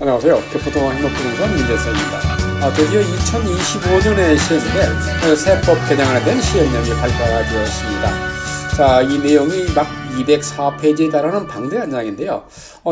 안녕하세요. 개포동화 행복부동산 민재쌤입니다. 드디어 2025년에 시행될 세법 개정안에 대한 시행령이 발표가 되었습니다. 자, 이 내용이 막 204페이지에 달하는 방대한 양인데요.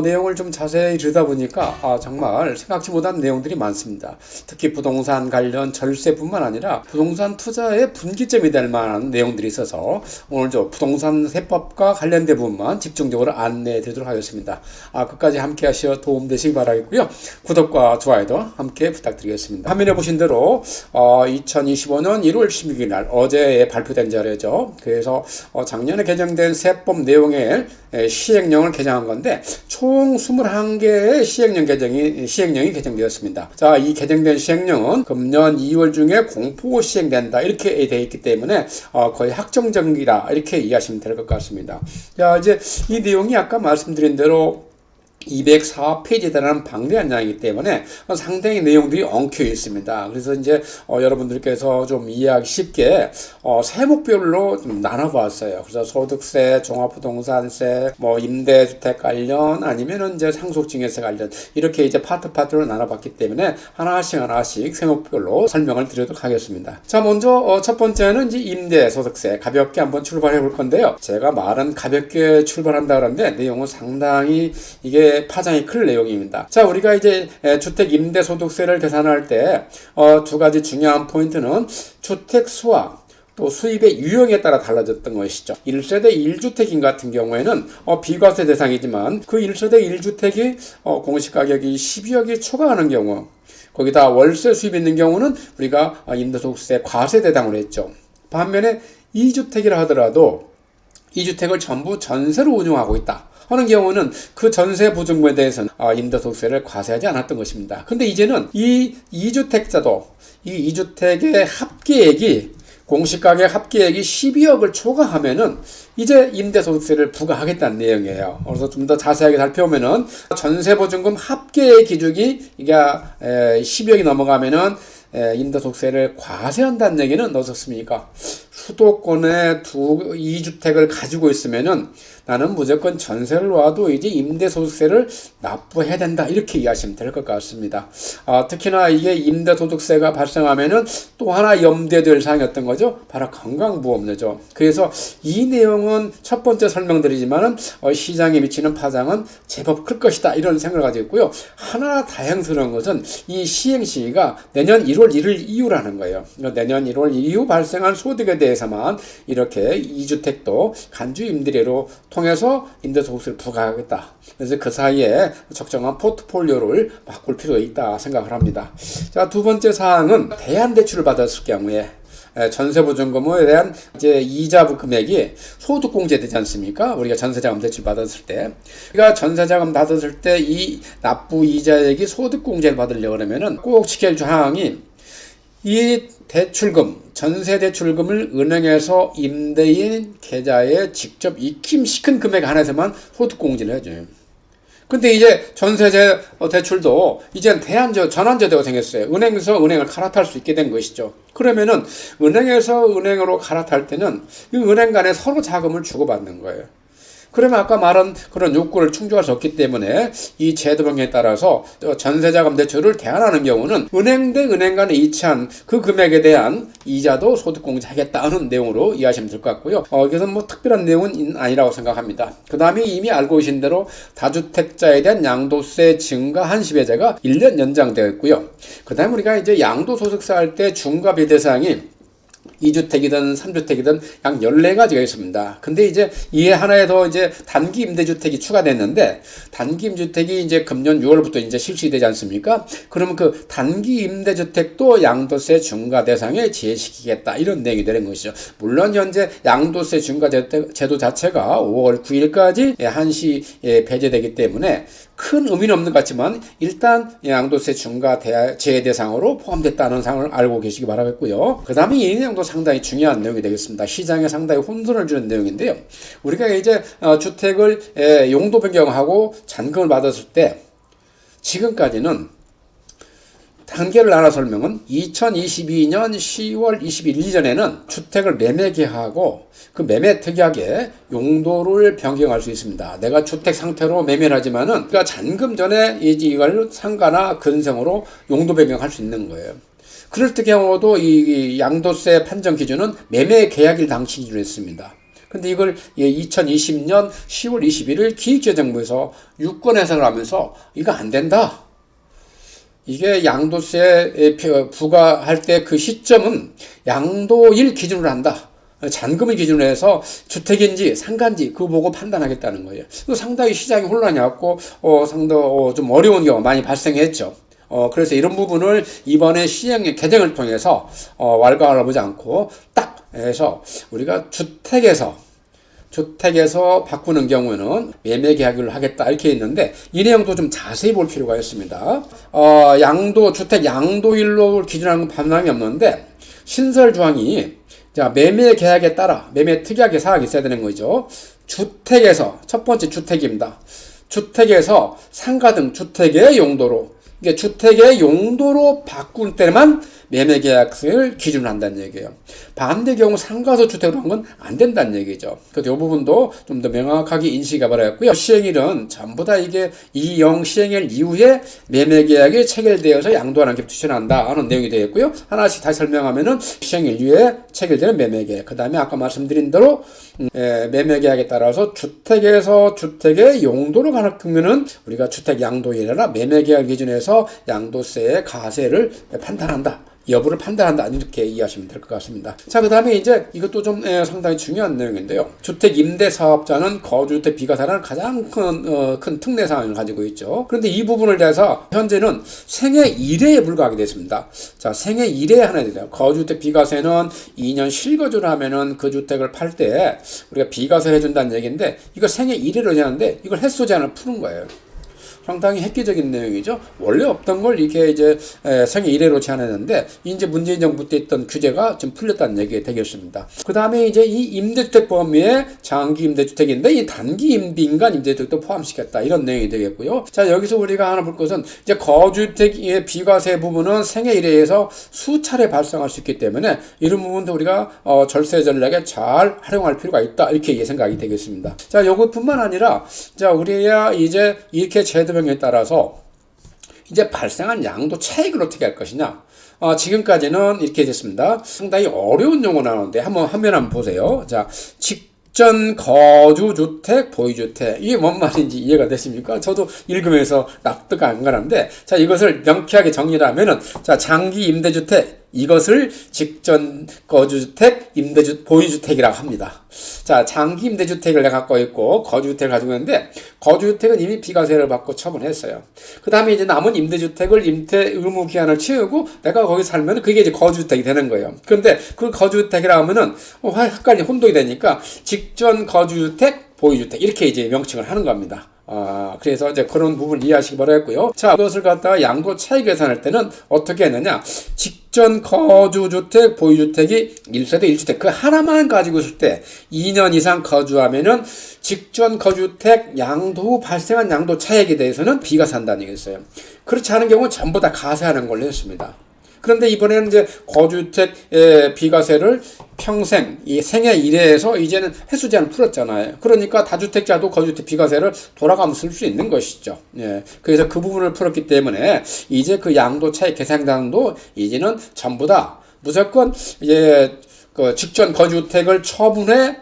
내용을 좀 자세히 들여다보니까 정말 생각지 못한 내용들이 많습니다. 특히 부동산 관련 절세뿐만 아니라 부동산 투자의 분기점이 될 만한 내용들이 있어서 오늘 부동산 세법과 관련된 부분만 집중적으로 안내해 드리도록 하겠습니다. 끝까지 함께 하시어 도움되시기 바라겠고요. 구독과 좋아요도 함께 부탁드리겠습니다. 화면에 보신 대로 2025년 1월 16일 날 어제 발표된 자료죠. 그래서 작년에 개정된 세법 내용의 시행령을 개정한 건데 총 21개의 시행령이 개정되었습니다. 자, 이 개정된 시행령은 금년 2월 중에 공포 시행된다 이렇게 되어 있기 때문에 거의 확정적이다 이렇게 이해하시면 될 것 같습니다. 자, 이제 이 내용이 아까 말씀드린 대로 204페이지에 달하는 방대한 양이기 때문에 상당히 내용들이 엉켜 있습니다. 그래서 이제 여러분들께서 좀 이해하기 쉽게 세목별로 좀 나눠봤어요. 그래서 소득세, 종합부동산세, 임대주택 관련 아니면은 이제 상속증여세 관련 이렇게 이제 파트로 나눠봤기 때문에 하나씩 세목별로 설명을 드리도록 하겠습니다. 자, 먼저 첫 번째는 이제 임대소득세 가볍게 한번 출발해 볼 건데요. 제가 말은 가볍게 출발한다 그러는데 내용은 상당히 이게 파장이 클 내용입니다. 자, 우리가 이제 주택 임대소득세를 계산할 때 두 가지 중요한 포인트는 주택 수와 또 수입의 유형에 따라 달라졌던 것이죠. 1세대 1주택인 같은 경우에는 비과세 대상이지만 그 1세대 1주택이 공시가격이 12억이 초과하는 경우 거기다 월세 수입이 있는 경우는 우리가 임대소득세 과세 대상으로 했죠. 반면에 2주택이라 하더라도 2주택을 전부 전세로 운영하고 있다 하는 경우는 그 전세 보증금에 대해서는 임대소득세를 과세하지 않았던 것입니다. 근데 이제는 이 2주택자도 이 2주택의 합계액이 공시가격 합계액이 12억을 초과하면은 이제 임대소득세를 부과하겠다는 내용이에요. 그래서 좀 더 자세하게 살펴보면은 전세보증금 합계의 기준이 이게 12억이 넘어가면은 임대소득세를 과세한다는 얘기는 어떻습니까? 수도권에 2주택을 가지고 있으면은 나는 무조건 전세를 놔도 이제 임대소득세를 납부해야 된다 이렇게 이해하시면 될 것 같습니다. 특히나 이게 임대소득세가 발생하면은 또 하나 염두될 사항이었던 거죠. 바로 건강보험료죠. 그래서 이 내용은 첫 번째 설명드리지만은 시장에 미치는 파장은 제법 클 것이다 이런 생각을 가지고 있고요. 하나 다행스러운 것은 이 시행시기가 내년 1월 1일 이후라는 거예요. 내년 1월 이후 발생한 소득에 대해서만 이렇게 2주택도 간주 임대료로 통해서 임대소득세를 부과하겠다. 그래서 그 사이에 적정한 포트폴리오를 바꿀 필요가 있다 생각을 합니다. 자, 두 번째 사항은 대안대출을 받았을 경우에 전세보증금에 대한 이제 이자 금액이 소득공제되지 않습니까? 우리가 전세자금 대출 받았을 때, 그러니까 전세자금 받았을 때 이 납부 이자액이 소득공제를 받으려고 그러면은 꼭 지켜야 할 사항이 이 대출금, 전세대출금을 은행에서 임대인 계좌에 직접 입금시킨 금액 안에서만 소득공제를 해줘요. 근데 이제 전세제 대출도 이제 전환제도가 생겼어요. 은행에서 은행을 갈아탈 수 있게 된 것이죠. 그러면은 은행에서 은행으로 갈아탈 때는 이 은행 간에 서로 자금을 주고받는 거예요. 그러면 아까 말한 그런 요건을 충족할 수 없기 때문에 이 제도 변경에 따라서 전세자금 대출을 대안하는 경우는 은행 대 은행 간에 이체한 그 금액에 대한 이자도 소득공제하겠다는 내용으로 이해하시면 될 것 같고요. 그래서 특별한 내용은 아니라고 생각합니다. 그 다음에 이미 알고 계신 대로 다주택자에 대한 양도세 증가 한시배제가 1년 연장되어 있고요. 그 다음에 우리가 이제 양도소득세 할 때 중과비 대상이 2주택이든 3주택이든 약 14가지가 있습니다. 근데 이제 이에 하나에 더 이제 단기 임대주택이 추가됐는데, 단기 임대주택이 이제 금년 6월부터 이제 실시되지 않습니까? 그러면 그 단기 임대주택도 양도세 중과 대상에 제시키겠다. 이런 내용이 되는 것이죠. 물론 현재 양도세 중과 제도 자체가 5월 9일까지 한시 배제되기 때문에 큰 의미는 없는 것 같지만 일단 양도세 중과 제외 대상으로 포함됐다는 사항을 알고 계시기 바라겠고요. 그 다음에 이 내용도 상당히 중요한 내용이 되겠습니다. 시장에 상당히 혼선을 주는 내용인데요. 우리가 이제 주택을 용도 변경하고 잔금을 받았을 때 지금까지는 단계를 나눠 설명은 2022년 10월 21일 이전에는 주택을 매매 계약하고 그 매매 특약의 용도를 변경할 수 있습니다. 내가 주택 상태로 매매를 하지만은 그러니까 잔금 전에 이걸 상가나 근생으로 용도 변경할 수 있는 거예요. 그럴 때 경우도 이 양도세 판정 기준은 매매 계약일 당시 기준으로 했습니다. 근데 이걸 2020년 10월 21일 기획재정부에서 유권 해석을 하면서 이거 안 된다. 이게 양도세 부과할 때 그 시점은 양도일 기준으로 한다. 잔금을 기준으로 해서 주택인지 상가인지 그거 보고 판단하겠다는 거예요. 상당히 시장이 혼란이 왔고 상당히 좀 어려운 경우가 많이 발생했죠. 그래서 이런 부분을 이번에 시행령 개정을 통해서 왈가왈부 보지 않고 딱 해서 우리가 주택에서 바꾸는 경우는 매매 계약을 하겠다 이렇게 했는데 이 내용도 좀 자세히 볼 필요가 있습니다. 주택 양도일로 기준하는 건 변함이 없는데 신설 조항이 자, 매매 계약에 따라 매매 특약의 사항이 있어야 되는 거죠. 주택에서 첫 번째 주택입니다. 주택에서 상가 등 주택의 용도로 이게 주택의 용도로 바꿀 때만 매매 계약을 기준으로 한다는 얘기예요. 반대 경우 상가서 주택으로 한 건 안 된다는 얘기죠. 그래서 이 부분도 좀 더 명확하게 인식해 버렸고요. 시행일은 전부 다 이게 이영 시행일 이후에 매매 계약이 체결되어서 양도하는 게 투신한다 하는 내용이 되어 있고요. 하나씩 다시 설명하면은 시행일 이후에 체결되는 매매 계약. 그다음에 아까 말씀드린 대로 매매 계약에 따라서 주택에서 주택의 용도로 가능하면은 우리가 주택 양도일이나 매매 계약 기준에서 양도세의 가세를 판단한다. 여부를 판단한다. 이렇게 이해하시면 될 것 같습니다. 자, 그 다음에 이제 이것도 좀 상당히 중요한 내용인데요. 주택 임대 사업자는 거주주택 비과세라는 가장 큰 특례 사항을 가지고 있죠. 그런데 이 부분을 대해서 현재는 생애 1회에 불과하게 됐습니다. 자, 생애 1회에 하나 돼요. 거주주택 비과세는 2년 실거주를 하면은 그 주택을 팔 때 우리가 비과세를 해준다는 얘기인데 이거 생애 1회로 하는데 이걸 횟수 제한을 푸는 거예요. 상당히 획기적인 내용이죠. 원래 없던 걸 이렇게 이제 생애 1회로 제한했는데 이제 문재인 정부 때 있던 규제가 좀 풀렸다는 얘기가 되겠습니다. 그 다음에 이제 이 임대주택 범위에 장기 임대주택인데 이 단기 임대인간 임대주택도 포함시켰다 이런 내용이 되겠고요. 자, 여기서 우리가 하나 볼 것은 이제 거주주택의 비과세 부분은 생애 1회에서 수차례 발생할 수 있기 때문에 이런 부분도 우리가 절세 전략에 잘 활용할 필요가 있다 이렇게 생각이 되겠습니다. 자, 요것뿐만 아니라 자, 우리야 이제 이렇게 제도 에 따라서 이제 발생한 양도 차익을 어떻게 할 것이냐. 지금까지는 이렇게 됐습니다. 상당히 어려운 용어 나오는데 한번 보세요. 자, 직전 거주주택, 보유주택. 이게 뭔 말인지 이해가 되십니까? 저도 읽으면서 납득 안 가는데, 자, 이것을 명쾌하게 정리를 하면은, 자, 장기 임대주택, 이것을 직전 거주주택, 보유주택이라고 합니다. 자, 장기 임대주택을 내가 갖고 있고 거주주택을 가지고 있는데 거주주택은 이미 비과세를 받고 처분했어요. 그 다음에 이제 남은 임대주택을 임대 의무 기한을 채우고 내가 거기 살면 그게 이제 거주주택이 되는 거예요. 그런데 그 거주주택이라 하면은 헷갈리 혼동이 되니까 직전 거주주택, 보유주택 이렇게 이제 명칭을 하는 겁니다. 그래서 이제 그런 부분을 이해하시기 바라겠고요. 자, 이것을 갖다가 양도 차익 계산할 때는 어떻게 했느냐? 직전 거주주택, 보유주택이 1세대 1주택 그 하나만 가지고 있을 때 2년 이상 거주하면은 직전 거주주택 양도 후 발생한 양도 차익에 대해서는 비과세한다는 얘기였어요. 그렇지 않은 경우는 전부 다 가세하는 걸로 했습니다. 그런데 이번에는 이제 거주주택의 비과세를 평생 이 생애 1회에서 이제는 횟수 제한을 풀었잖아요. 그러니까 다주택자도 거주주택 비과세를 돌아가면서 쓸 수 있는 것이죠. 예. 그래서 그 부분을 풀었기 때문에 이제 그 양도 차익 계산당도 이제는 전부 다 무조건 이제 그 직전 거주주택을 처분해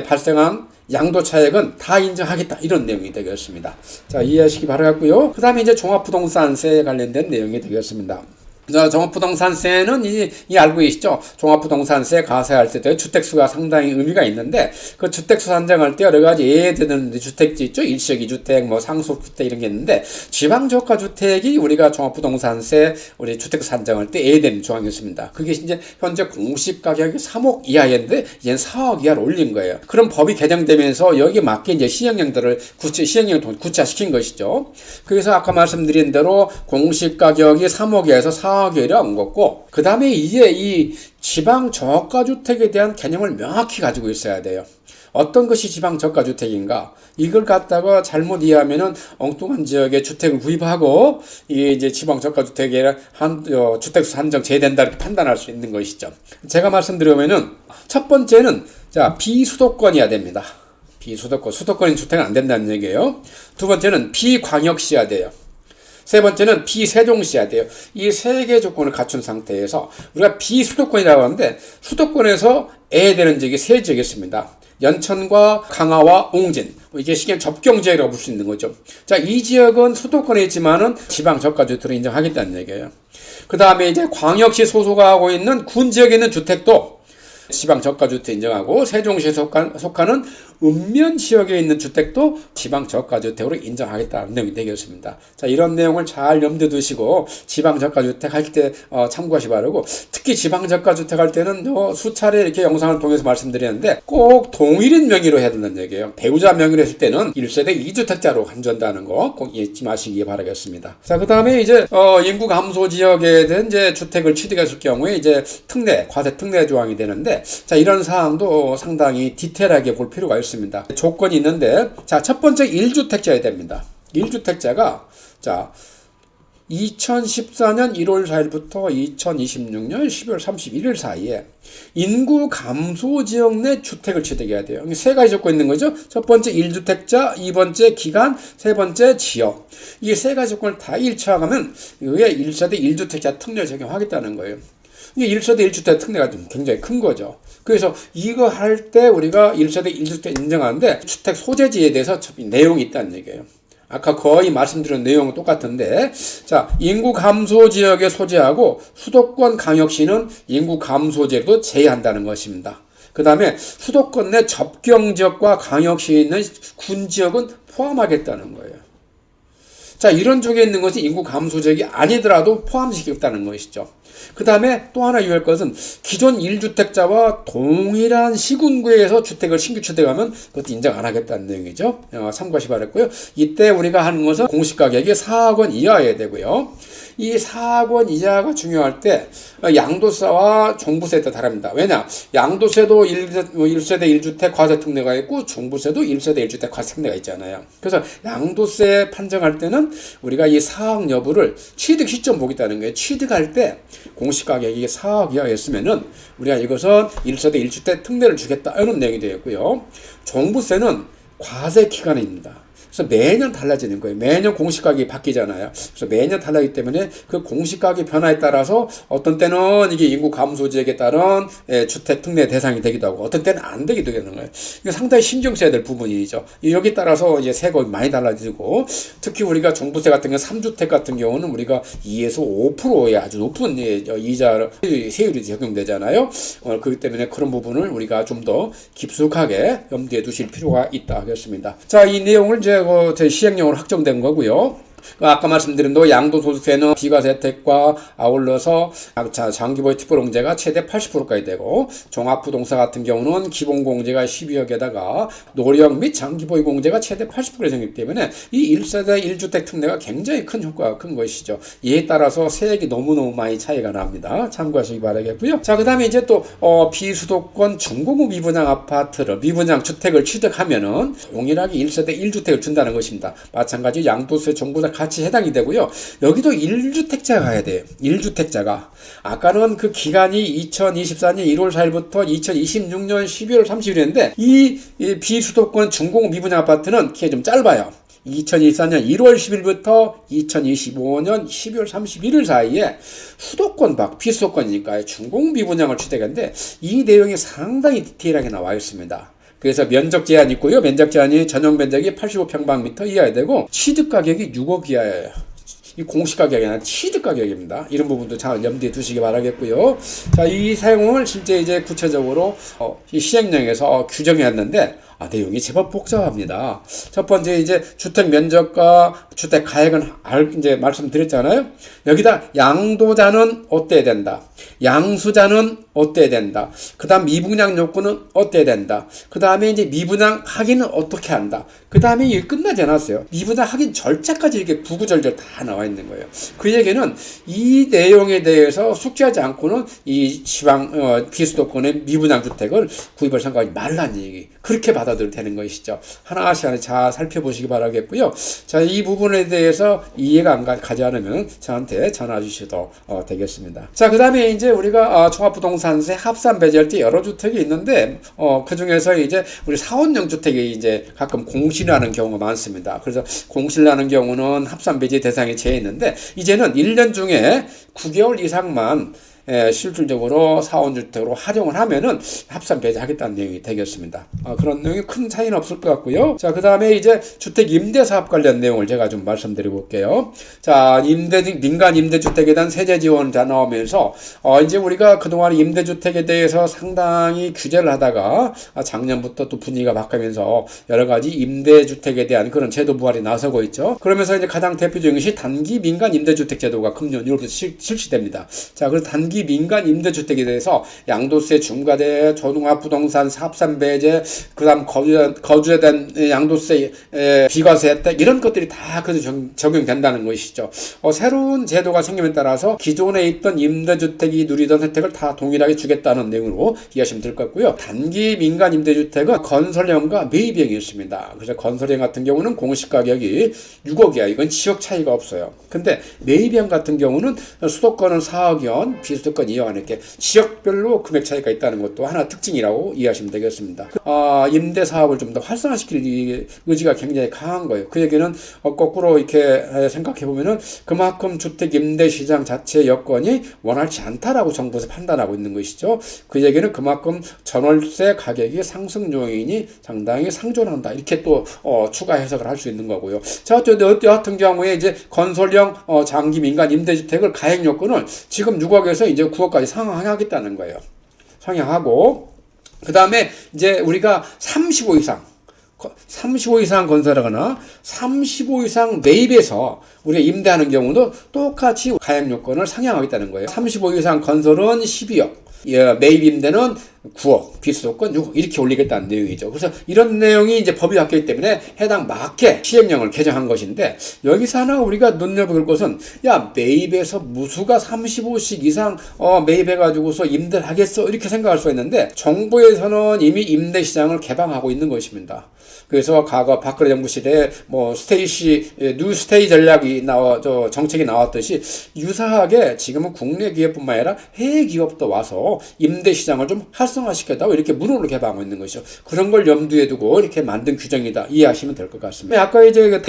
발생한 양도 차익은 다 인정하겠다 이런 내용이 되겠습니다. 자, 이해하시기 바라겠고요. 그 다음에 이제 종합부동산세에 관련된 내용이 되겠습니다. 자, 종합부동산세는 이 알고 계시죠? 종합부동산세 가세할 때 주택수가 상당히 의미가 있는데 그 주택수 산정할 때 여러 가지 예외되는 주택지 있죠? 일시적 2주택, 뭐 상속주택 이런 게 있는데 지방저가주택이 우리가 종합부동산세 우리 주택수 산정할 때 예외되는 조항이었습니다. 그게 이제 현재 공시 가격이 3억 이하였는데 이제는 4억 이하로 올린 거예요. 그럼 법이 개정되면서 여기에 맞게 이제 시행령을 구체화시킨 것이죠. 그래서 아까 말씀드린 대로 공시 가격이 3억 이하에서 4억 이하로 온 거고, 그 다음에 이제 이 지방 저가주택에 대한 개념을 명확히 가지고 있어야 돼요. 어떤 것이 지방 저가주택인가? 이걸 갖다가 잘못 이해하면은 엉뚱한 지역에 주택을 구입하고 이게 이제 지방 저가주택에 주택수 한정 제외된다 이렇게 판단할 수 있는 것이죠. 제가 말씀드리면은 첫 번째는 자 비수도권이어야 됩니다. 수도권인 주택은 안 된다는 얘기예요. 두 번째는 비광역시여야 돼요. 세 번째는 비세종시여야 돼요. 이 세 개 조건을 갖춘 상태에서 우리가 비수도권이라고 하는데 수도권에서 해당되는 지역이 세 지역이 있습니다. 연천과 강화와 옹진, 이게 시기엔 접경지역이라고 볼 수 있는 거죠. 자, 이 지역은 수도권에 있지만은 지방 저가주택을 인정하겠다는 얘기예요. 그 다음에 이제 광역시 소속가 하고 있는 군 지역에 있는 주택도 지방 저가주택 인정하고 세종시에 속하는 읍면 지역에 있는 주택도 지방 저가주택으로 인정하겠다는 내용이 되겠습니다. 자, 이런 내용을 잘 염두에 두시고 지방 저가주택 할 때 참고하시 바라고, 특히 지방 저가주택 할 때는 수차례 이렇게 영상을 통해서 말씀드리는데 꼭 동일인 명의로 해야 된다는 얘기예요. 배우자 명의로 했을 때는 1세대 2주택자로 간주한다는 거 꼭 잊지 마시기 바라겠습니다. 자, 그 다음에 이제 인구 감소 지역에 대한 이제 주택을 취득했을 경우에 이제 과세 특례 조항이 되는데, 자, 이런 사항도 상당히 디테일하게 볼 필요가 있습니다. 조건이 있는데, 자, 첫 번째 1주택자여야 됩니다. 1주택자가 자 2014년 1월 4일부터 2026년 12월 31일 사이에 인구 감소 지역 내 주택을 취득해야 돼요. 세 가지 조건이 있는 거죠. 첫 번째 1주택자, 두 번째 기간, 세 번째 지역. 이 세 가지 조건을 다 일치하면 이게 1세대 1주택자 특례를 적용하겠다는 거예요. 이게 1세대 1주택 특례가 좀 굉장히 큰 거죠. 그래서 이거 할 때 우리가 1세대 1주택 인정하는데 주택 소재지에 대해서 내용이 있다는 얘기예요. 아까 거의 말씀드린 내용은 똑같은데, 자, 인구 감소 지역의 소재하고 수도권 광역시는 인구 감소 지역도 제외한다는 것입니다. 그 다음에 수도권 내 접경 지역과 광역시에 있는 군 지역은 포함하겠다는 거예요. 자, 이런 쪽에 있는 것이 인구 감소 지역이 아니더라도 포함시키겠다는 것이죠. 그 다음에 또 하나 유의할 것은 기존 1주택자와 동일한 시군구에서 주택을 신규 취득하면 그것도 인정 안 하겠다는 내용이죠. 참고하시 바랐고요. 이때 우리가 하는 것은 공시가격이 4억 원 이하여야 되고요. 이 4억 원 이하가 중요할 때 양도세와 종부세에 따라 다릅니다. 왜냐? 양도세도 1세대 1주택 과세 특례가 있고 종부세도 1세대 1주택 과세 특례가 있잖아요. 그래서 양도세 판정할 때는 우리가 이 4억 여부를 취득 시점 보겠다는 거예요. 취득할 때 공시가격이 4억 이하였으면은 우리가 이것은 1세대 1주택 특례를 주겠다 이런 내용이 되었고요. 종부세는 과세 기간입니다. 그래서 매년 달라지는 거예요. 매년 공시가격이 바뀌잖아요. 그래서 매년 달라지기 때문에 그 공시가격 변화에 따라서 어떤 때는 이게 인구 감소 지역에 따른 주택 특례 대상이 되기도 하고 어떤 때는 안 되기도 하는 거예요. 이게 상당히 신경 써야 될 부분이죠. 여기에 따라서 이제 세금이 많이 달라지고, 특히 우리가 종부세 같은 경우 3주택 같은 경우는 우리가 2에서 5%의 아주 높은 이자 세율이 적용되잖아요. 그렇기 때문에 그런 부분을 우리가 좀 더 깊숙하게 염두에 두실 필요가 있다 하겠습니다. 자, 이 내용을 이제 제 시행령으로 확정된 거고요. 아까 말씀드린 대로 양도소득세는 비과세 혜택과 아울러서 장기보유 특별공제가 최대 80%까지 되고, 종합부동산 같은 경우는 기본공제가 12억에다가 노령 및 장기보유 공제가 최대 80%가 생기기 때문에 이 1세대 1주택 특례가 굉장히 큰 효과가 큰 것이죠. 이에 따라서 세액이 너무너무 많이 차이가 납니다. 참고하시기 바라겠고요. 자, 그 다음에 이제 또 비수도권 중고급 미분양 아파트를 미분양 주택을 취득하면은 동일하게 1세대 1주택을 준다는 것입니다. 마찬가지 양도세 종부세 같이 해당이 되고요. 여기도 1주택자가 가야 돼요. 1주택자가. 아까는 그 기간이 2024년 1월 4일부터 2026년 12월 30일인데 이 비수도권 중공업 미분양 아파트는 기간이 좀 짧아요. 2024년 1월 10일부터 2025년 12월 31일 사이에 수도권 밖, 비수도권이니까 중공업 미분양을 취득했는데 이 내용이 상당히 디테일하게 나와 있습니다. 그래서 면적 제한이 있고요. 면적 제한이 전용 면적이 85평방미터 이하야 되고 취득 가격이 6억 이하예요. 이 공시 가격이 아니라 취득 가격입니다. 이런 부분도 잘 염두에 두시기 바라겠고요. 자, 이 사용을 실제 이제 구체적으로 이 시행령에서 규정해왔는데 내용이 제법 복잡합니다. 첫 번째 이제 주택 면적과 주택 가액은 이제 말씀드렸잖아요. 여기다 양도자는 어때야 된다. 양수자는 어때야 된다. 그 다음 미분양 요건은 어때야 된다. 그 다음에 이제 미분양 하기는 어떻게 한다. 그 다음에 이게 끝나지 않았어요. 미분양 확인 절차까지 이렇게 구구절절 다 나와 있는 거예요. 그 얘기는 이 내용에 대해서 숙지하지 않고는 이 비수도권의 미분양 주택을 구입할 생각하지 말라는 얘기. 그렇게 받아들여도 되는 것이죠. 하나씩 잘 살펴보시기 바라겠고요. 자, 이 부분에 대해서 이해가 안 가지 않으면 저한테 전화 주셔도 되겠습니다. 자, 그 다음에 이제 우리가 종합부동산세 합산 배제할 때 여러 주택이 있는데 그 중에서 이제 우리 사원형 주택이 이제 가끔 공실나는 경우가 많습니다. 그래서 공실나는 경우는 합산 배제 대상에 제했는데 이제는 1년 중에 9개월 이상만 실질적으로 사원주택으로 활용을 하면은 합산 배제하겠다는 내용이 되겠습니다. 그런 내용이 큰 차이는 없을 것 같고요. 자, 그 다음에 이제 주택 임대 사업 관련 내용을 제가 좀 말씀드려 볼게요. 자, 민간 임대주택에 대한 세제 지원 다 나오면서 이제 우리가 그동안 임대주택에 대해서 상당히 규제를 하다가 작년부터 또 분위기가 바뀌면서 여러 가지 임대주택에 대한 그런 제도 부활이 나서고 있죠. 그러면서 이제 가장 대표적인 것이 단기 민간 임대주택 제도가 금년 1월부터 실시됩니다. 자, 그래서 단기 민간 임대주택에 대해서 양도세 중과세, 조등합부동산 합산 배제, 그다음 거주에 대한 양도세, 비과세 혜택 이런 것들이 다 적용된다는 것이죠. 새로운 제도가 생김에 따라서 기존에 있던 임대주택이 누리던 혜택을 다 동일하게 주겠다는 내용으로 이해하시면 될 것 같고요. 단기 민간 임대주택은 건설형과 매입형이 있습니다. 그래서 건설형 같은 경우는 공시 가격이 6억이야. 이건 지역 차이가 없어요. 근데 매입형 같은 경우는 수도권은 4억 원, 비수도권 2억 원 이렇게 지역별로 금액 차이가 있다는 것도 하나 특징이라고 이해하시면 되겠습니다. 임대 사업을 좀 더 활성화시킬 의지가 굉장히 강한 거예요. 그 얘기는 거꾸로 이렇게 생각해 보면은 그만큼 주택 임대 시장 자체 여건이 원활치 않다라고 정부에서 판단하고 있는 것이죠. 그 얘기는 그만큼 전월세 가격이 상승 요인이 상당히 상존한다. 이렇게 또 추가 해석을 할 수 있는 거고요. 자, 여하튼 경우에 이제 건설형 장기 민간 임대주택을 가액 요건을 지금 6억에서 이제 9억까지 상향하겠다는 거예요. 상향하고 그 다음에 이제 우리가 35 이상 건설하거나 35 이상 매입해서 우리가 임대하는 경우도 똑같이 가액 요건을 상향하겠다는 거예요. 35 이상 건설은 12억, 매입 임대는 9억, 비수도권 6억 이렇게 올리겠다는 내용이죠. 그래서 이런 내용이 이제 법이 바뀌기 때문에 해당 맞게 시행령을 개정한 것인데 여기서 하나 우리가 눈여볼 것은 매입에서 무수가 35씩 이상 매입해가지고서 임대를 하겠어 이렇게 생각할 수 있는데 정부에서는 이미 임대 시장을 개방하고 있는 것입니다. 그래서 과거 박근혜 정부 시대에 뉴 스테이 전략이 정책이 나왔듯이 유사하게 지금은 국내 기업뿐만 아니라 해외 기업도 와서 임대 시장을 좀 활성화시켰다고 이렇게 문호를 개방하고 있는 것이죠. 그런 걸 염두에 두고 이렇게 만든 규정이다 이해하시면 될 것 같습니다. 아까 이제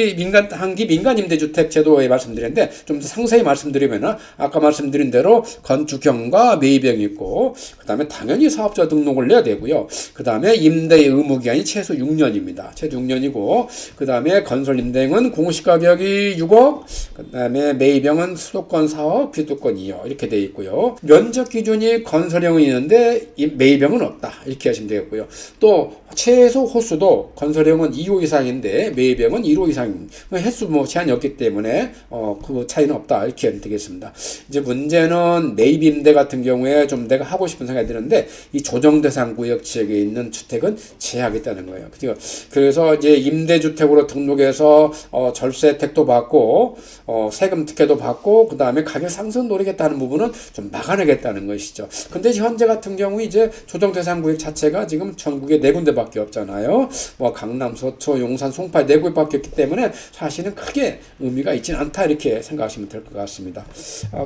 단기 민간 임대주택 제도에 말씀드렸는데 좀 더 상세히 말씀드리면 아까 말씀드린 대로 건축형과 매입형이 있고 그 다음에 당연히 사업자 등록을 내야 되고요. 그 다음에 임대의 의무 기간이 최소 6년입니다. 최소 6년이고 그 다음에 건설 임대형은 공시가격이 6억, 그 다음에 매입형은 수도권 4억, 비수도권 2억 이렇게 되어 있고요. 면적 기준이 건설형은 있는데 매입형은 없다 이렇게 하시면 되겠고요. 또 최소 호수도 건설형은 2호 이상인데 매입형은 1호 이상 횟수 제한이 없기 때문에 그 차이는 없다 이렇게 하면 되겠습니다. 이제 문제는 매입 임대 같은 경우에 좀 내가 하고 싶은 생각이 드는데 이 조정 대상 구역 지역에 있는 주택은 제하겠다는 거예요. 그래서 이제 임대주택으로 등록해서 절세 혜택도 받고 세금 특혜도 받고 그 다음에 가격 상승 노리겠다는 부분은 좀 막아내겠다는 것이죠. 근데 현재 같은 경우 이제 조정 대상 구역 자체가 지금 전국에 4군데밖에 없잖아요. 강남, 서초, 용산, 송파 4군데밖에 없기 때문에 사실은 크게 의미가 있지는 않다 이렇게 생각하시면 될 것 같습니다.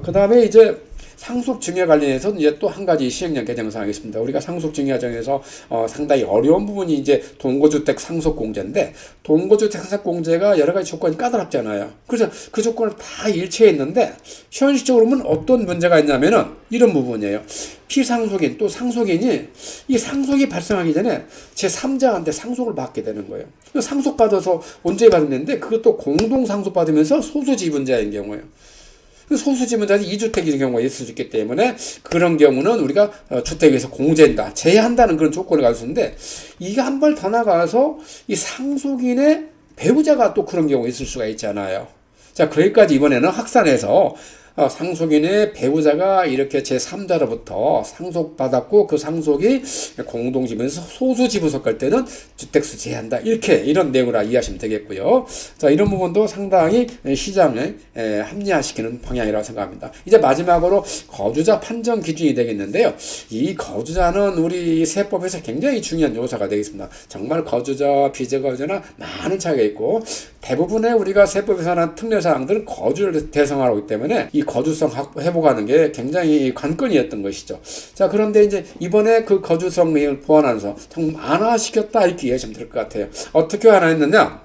그 다음에 이제 상속증여 관련해서 이제 또 한 가지 시행령 개정 사항이 있습니다. 우리가 상속증여 과정에서 상당히 어려운 부분이 이제 동거주택 상속공제인데 동거주택 상속공제가 여러 가지 조건이 까다롭잖아요. 그래서 그 조건을 다 일치했는데 현실적으로 보면 어떤 문제가 있냐면은 이런 부분이에요. 피상속인 또 상속인이 이 상속이 발생하기 전에 제3자한테 상속을 받게 되는 거예요. 상속받아서 언제 받는데 그것도 공동 상속받으면서 소수지분자인 경우예요. 소수지분자는 2주택인 경우가 있을 수 있기 때문에 그런 경우는 우리가 주택에서 공제한다, 제한다는 그런 조건을 가지고 있는데 이게 한 발 더 나가서 이 상속인의 배우자가 또 그런 경우가 있을 수가 있잖아요. 자, 거기까지 이번에는 확산해서 상속인의 배우자가 이렇게 제3자로부터 상속받았고 그 상속이 공동지분에서 소수지분 속할 때는 주택수 제한다. 이런 내용으로 이해하시면 되겠고요. 자, 이런 부분도 상당히 시장에 합리화시키는 방향이라고 생각합니다. 이제 마지막으로 거주자 판정 기준이 되겠는데요. 이 거주자는 우리 세법에서 굉장히 중요한 요소가 되겠습니다. 정말 거주자, 비거주자나 많은 차이가 있고 대부분의 우리가 세법에서 하는 특례사항들은 거주를 대상화하고 있기 때문에 이 거주성 회복하는 게 굉장히 관건이었던 것이죠. 자, 그런데 이제 이번에 그 거주성 내용을 보완하면서 좀 완화시켰다 이렇게 이해하시면 될 것 같아요. 어떻게 완화했느냐?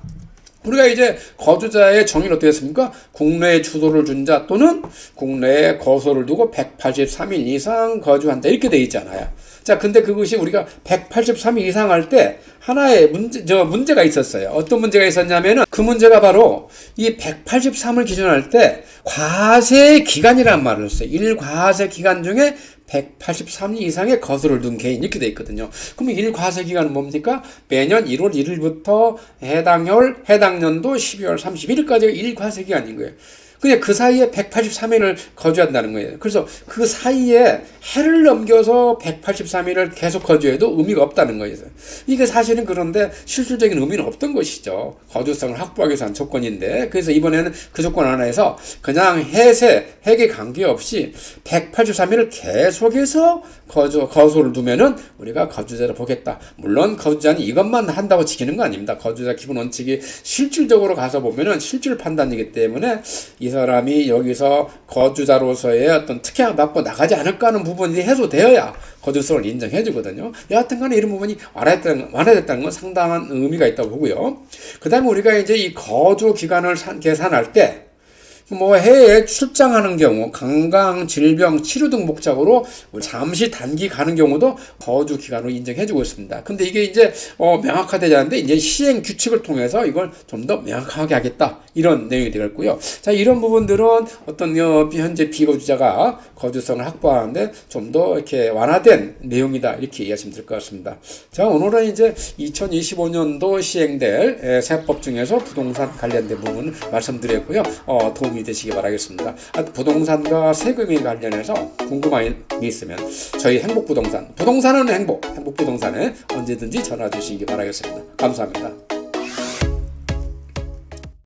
우리가 이제 거주자의 정의는 어떻게 했습니까? 국내에 주소를 준 자 또는 국내에 거소를 두고 183일 이상 거주한다 이렇게 돼 있잖아요. 자, 근데 그것이 우리가 183일 이상 할 때 하나의 문제가 있었어요. 어떤 문제가 있었냐면은 그 문제가 바로 이 183을 기준할 때 과세 기간이라는 말을 했어요. 1과세 기간 중에 183일 이상의 거소를 둔 개인 이렇게 돼 있거든요. 그럼 1과세 기간은 뭡니까? 매년 1월 1일부터 해당 연도 12월 31일까지가 1과세 기간인 거예요. 근데 그 사이에 183일을 거주한다는 거예요. 그래서 그 사이에 해를 넘겨서 183일을 계속 거주해도 의미가 없다는 거예요. 이게 사실은 그런데 실질적인 의미는 없던 것이죠. 거주성을 확보하기 위해서 한 조건인데, 그래서 이번에는 그 조건 하나에서 그냥 해계 관계없이 183일을 계속해서 거소를 두면은 우리가 거주자를 보겠다. 물론 거주자는 이것만 한다고 지키는 거 아닙니다. 거주자 기본 원칙이 실질적으로 가서 보면은 실질 판단이기 때문에 이 사람이 여기서 거주자로서의 어떤 특혜를 받고 나가지 않을까 하는 부분이 해소되어야 거주성을 인정해 주거든요. 여하튼 간에 이런 부분이 완화됐다는 건 상당한 의미가 있다고 보고요. 그 다음에 우리가 이제 이 거주 기간을 계산할 때 해외에 출장하는 경우, 관광, 질병, 치료 등 목적으로 잠시 단기 가는 경우도 거주 기간으로 인정해주고 있습니다. 근데 이게 이제 명확화되지 않는데 이제 시행 규칙을 통해서 이걸 좀 더 명확하게 하겠다 이런 내용이 되겠고요. 자, 이런 부분들은 어떤 현재 비거주자가 거주성을 확보하는데 좀 더 이렇게 완화된 내용이다 이렇게 이해하시면 될 것 같습니다. 자, 오늘은 이제 2025년도 시행될 세법 중에서 부동산 관련된 부분 말씀드렸고요. 도움이 되시기 바라겠습니다. 부동산과 세금에 관련해서 궁금한 게 있으면 저희 행복부동산은 행복부동산에 언제든지 전화 주시기 바라겠습니다. 감사합니다.